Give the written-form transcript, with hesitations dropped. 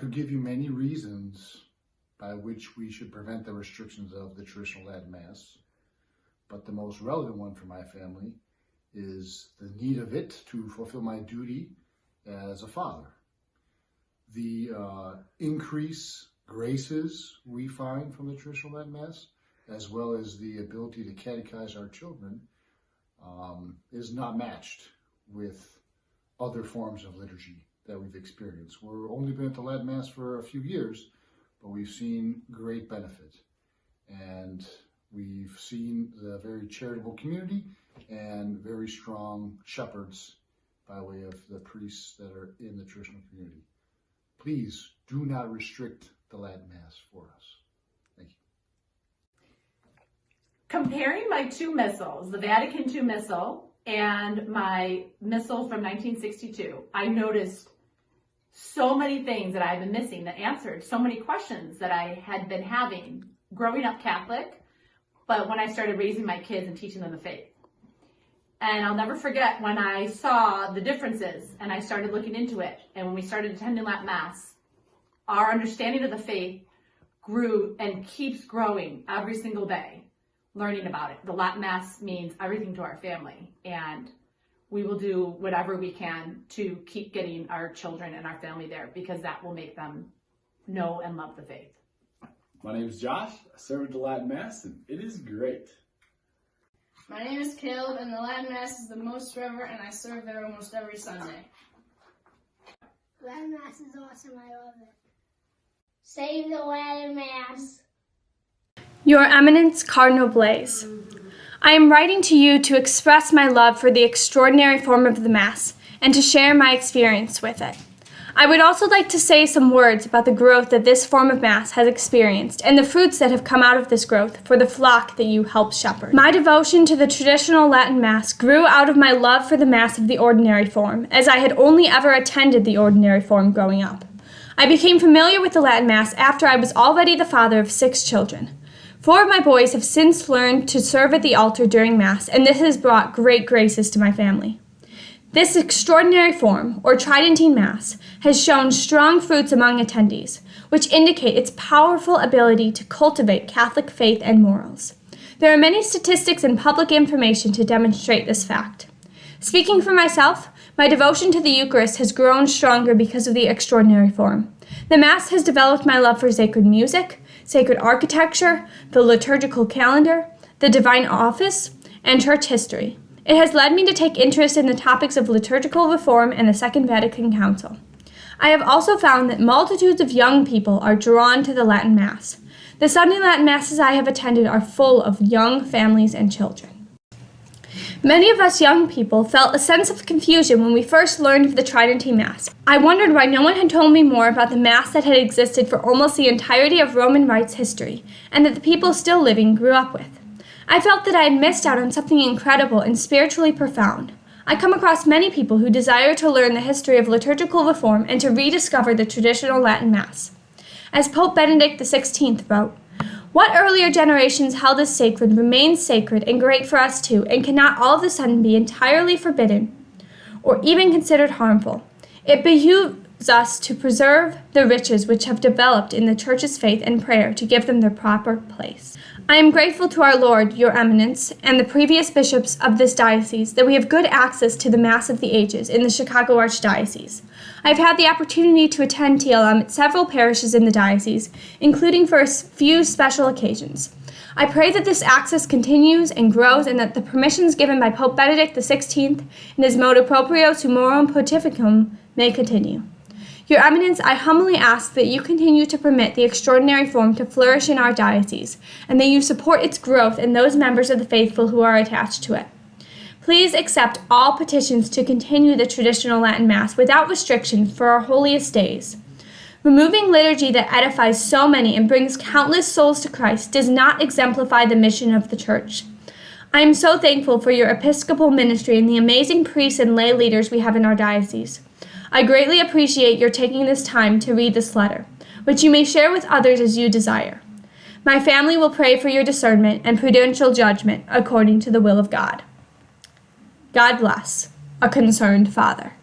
could give you many reasons by which we should prevent the restrictions of the traditional Latin Mass, but the most relevant one for my family is the need of it to fulfill my duty as a father. The increased graces we find from the traditional Latin Mass, as well as the ability to catechize our children, is not matched with other forms of liturgy that we've experienced. We've only been at the Latin Mass for a few years, but we've seen great benefit. And we've seen the very charitable community and very strong shepherds by way of the priests that are in the traditional community. Please do not restrict the Latin Mass for us. Thank you. Comparing my two missals, the Vatican II Missal and my Missal from 1962, I noticed so many things that I've been missing that answered so many questions that I had been having growing up Catholic, but when I started raising my kids and teaching them the faith. And I'll never forget when I saw the differences and I started looking into it. And when we started attending Latin Mass, our understanding of the faith grew and keeps growing every single day, learning about it. The Latin Mass means everything to our family, and we will do whatever we can to keep getting our children and our family there, because that will make them know and love the faith. My name is Josh. I serve at the Latin Mass, and it is great. My name is Caleb, and the Latin Mass is the most reverent, and I serve there almost every Sunday. Latin Mass is awesome. I love it. Save the Latin Mass. Your Eminence, Cardinal Blaise. I am writing to you to express my love for the extraordinary form of the Mass and to share my experience with it. I would also like to say some words about the growth that this form of Mass has experienced and the fruits that have come out of this growth for the flock that you help shepherd. My devotion to the traditional Latin Mass grew out of my love for the Mass of the ordinary form, as I had only ever attended the ordinary form growing up. I became familiar with the Latin Mass after I was already the father of 6 children. 4 of my boys have since learned to serve at the altar during Mass, and this has brought great graces to my family. This extraordinary form, or Tridentine Mass, has shown strong fruits among attendees, which indicate its powerful ability to cultivate Catholic faith and morals. There are many statistics and public information to demonstrate this fact. Speaking for myself, my devotion to the Eucharist has grown stronger because of the extraordinary form. The Mass has developed my love for sacred music, sacred architecture, the liturgical calendar, the divine office, and church history. It has led me to take interest in the topics of liturgical reform and the Second Vatican Council. I have also found that multitudes of young people are drawn to the Latin Mass. The Sunday Latin Masses I have attended are full of young families and children. Many of us young people felt a sense of confusion when we first learned of the Tridentine Mass. I wondered why no one had told me more about the Mass that had existed for almost the entirety of Roman Rite's history, and that the people still living grew up with. I felt that I had missed out on something incredible and spiritually profound. I come across many people who desire to learn the history of liturgical reform and to rediscover the traditional Latin Mass. As Pope Benedict XVI wrote, "What earlier generations held as sacred remains sacred and great for us too, and cannot all of a sudden be entirely forbidden or even considered harmful. It behooves us to preserve the riches which have developed in the Church's faith and prayer to give them their proper place." I am grateful to our Lord, Your Eminence, and the previous bishops of this diocese that we have good access to the Mass of the Ages in the Chicago Archdiocese. I have had the opportunity to attend TLM at several parishes in the diocese, including for a few special occasions. I pray that this access continues and grows, and that the permissions given by Pope Benedict XVI in his Motu Proprio Summorum Pontificum may continue. Your Eminence, I humbly ask that you continue to permit the extraordinary form to flourish in our diocese, and that you support its growth and those members of the faithful who are attached to it. Please accept all petitions to continue the traditional Latin Mass without restriction for our holiest days. Removing liturgy that edifies so many and brings countless souls to Christ does not exemplify the mission of the Church. I am so thankful for your episcopal ministry and the amazing priests and lay leaders we have in our diocese. I greatly appreciate your taking this time to read this letter, which you may share with others as you desire. My family will pray for your discernment and prudential judgment according to the will of God. God bless. A concerned father.